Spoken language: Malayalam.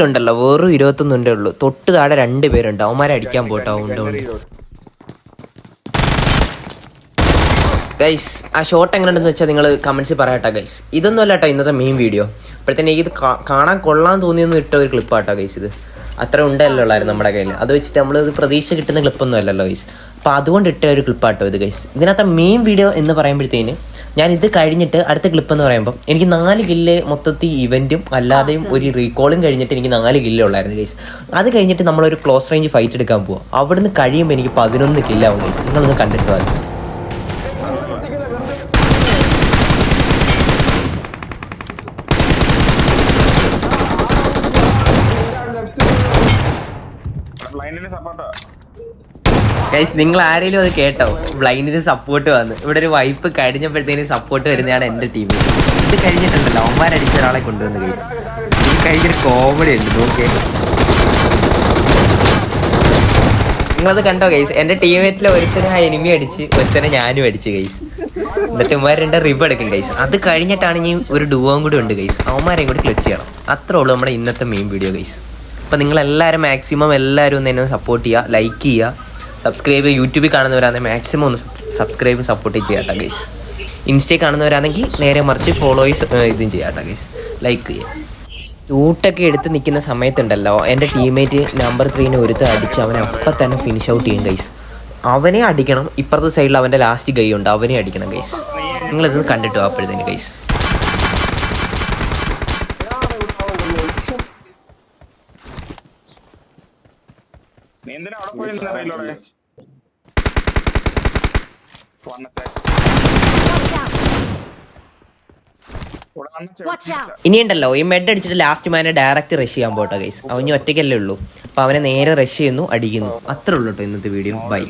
ഉണ്ടല്ലോ വെറും 21 ഉള്ളൂ. തൊട്ട് താഴെ 2 പേരുണ്ട്. അവന്മാരെ അടിക്കാൻ പോട്ടോ. ഉണ്ട് ഗൈസ്. ആ ഷോട്ട് എങ്ങനെയുണ്ടെന്ന് വെച്ചാൽ നിങ്ങൾ കമൻറ്റ്സിൽ പറയാട്ടോ ഗൈസ്. ഇതൊന്നും അല്ല കേട്ടോ ഇന്നത്തെ മെയിൻ വീഡിയോ. അപ്പോഴത്തേന് ഇത് കാണാൻ കൊള്ളാൻ തോന്നിയെന്ന് ഇട്ട ഒരു ക്ലിപ്പാട്ടോ ഗൈസ്. ഇത് അത്ര ഉണ്ടല്ലോ ഉള്ളായിരുന്നു നമ്മുടെ കയ്യിൽ. അത് വെച്ചിട്ട് നമ്മളൊരു പ്രതീക്ഷ കിട്ടുന്ന ക്ലിപ്പൊന്നും അല്ലല്ലോ ഗൈസ്. അപ്പോൾ അതുകൊണ്ട് ഇട്ട ഒരു ക്ലിപ്പാട്ടോ ഇത് ഗൈസ്. ഇതിനകത്ത് മെയിൻ വീഡിയോ എന്ന് പറയുമ്പോഴത്തേന് ഞാൻ ഇത് കഴിഞ്ഞിട്ട് അടുത്ത ക്ലിപ്പ് എന്ന് പറയുമ്പോൾ എനിക്ക് 4 കില്ല് മൊത്തത്തിൽ ഇവൻറ്റും അല്ലാതെയും ഒരു റീകോളും കഴിഞ്ഞിട്ട് എനിക്ക് 4 കില്ല് ഉള്ളായിരുന്നു ഗൈസ്. അത് കഴിഞ്ഞിട്ട് നമ്മളൊരു ക്ലോസ് റേഞ്ച് ഫൈറ്റ് എടുക്കാൻ പോവാം. അവിടുന്ന് കഴിയുമ്പോൾ എനിക്ക് 11 കില്ലാവും ഗൈസ്. നിങ്ങളൊന്ന് കണ്ടിട്ട് വാ. ഗൈസ് നിങ്ങൾ ആരെങ്കിലും അത് കേട്ടോ? ബ്ലൈൻഡിന് സപ്പോർട്ട് വന്ന് ഇവിടെ ഒരു വൈപ്പ് കഴിഞ്ഞപ്പോഴത്തേന് സപ്പോർട്ട് വരുന്നതാണ് എൻ്റെ ടീമിൽ. ഇത് കഴിഞ്ഞിട്ടുണ്ടല്ലോ അവന്മാരടിച്ച ഒരാളെ കൊണ്ടുവന്ന് ഗൈസ്. ഇത് കഴിഞ്ഞൊരു കോമഡി ഉണ്ട് നോക്കിയേ. നിങ്ങളത് കണ്ടോ ഗൈസ്? എൻ്റെ ടീമേറ്റിലെ ഒരുത്തനെ ആ എനിമി അടിച്ച് ഒരുത്തനെ ഞാനും അടിച്ച് ഗൈസ്. എന്നിട്ട് ഇവന്മാർ 2 റിബ് എടുക്കും ഗൈസ്. അത് കഴിഞ്ഞിട്ടാണ് ഇനി ഒരു ഡുവോം കൂടി ഉണ്ട് ഗൈസ്. അവന്മാരെയും കൂടി ക്ലച്ച് ചെയ്യണം. അത്രേ ഉള്ളൂ നമ്മുടെ ഇന്നത്തെ മെയിൻ വീഡിയോ ഗൈസ്. അപ്പോൾ നിങ്ങളെല്ലാവരും മാക്സിമം എല്ലാവരും ഒന്ന് എന്നെ സപ്പോർട്ട് ചെയ്യുക, ലൈക്ക് ചെയ്യുക, സബ്സ്ക്രൈബ്. യൂട്യൂബിൽ കാണുന്നവരാണെങ്കിൽ മാക്സിമം ഒന്ന് സബ്സ്ക്രൈബ് സപ്പോർട്ട് ചെയ്യാട്ടോ ഗൈസ്. ഇൻസ്റ്റയിൽ കാണുന്നവരാണെങ്കിൽ നേരെ മറിച്ച് ഇതും ചെയ്യാട്ടോ ഗൈസ്, ലൈക്ക് ചെയ്യുക. ഷൂട്ടൊക്കെ എടുത്ത് നിൽക്കുന്ന സമയത്തുണ്ടല്ലോ എൻ്റെ ടീംമേറ്റ് നമ്പർ 3 ഒരുത്തം അടിച്ച് അവനെ അപ്പം തന്നെ ഫിനിഷ് ഔട്ട് ചെയ്യും ഗൈസ്. അവനെ അടിക്കണം. ഇപ്പുറത്തെ സൈഡിൽ അവൻ്റെ ലാസ്റ്റ് ഗൈ ഉണ്ട്, അവനെ അടിക്കണം ഗൈസ്. നിങ്ങളിതൊന്ന് കണ്ടിട്ടോ അപ്പോഴത്തേന് ഗൈസ്. ഇനിയുണ്ടല്ലോ ഈ മെഡ് അടിച്ചിട്ട് ലാസ്റ്റ് മാനെ ഡയറക്റ്റ് റഷ് ചെയ്യാൻ പോട്ടോ ഗൈസ്. അവന് ഒറ്റയ്ക്കല്ലേ ഉള്ളൂ. അപ്പോൾ അവനെ നേരെ റഷ് ചെയ്യുന്നു, അടിക്കുന്നു. അത്രേ ഉള്ളൂ കേട്ടോ ഇന്നത്തെ വീഡിയോ. ബൈ.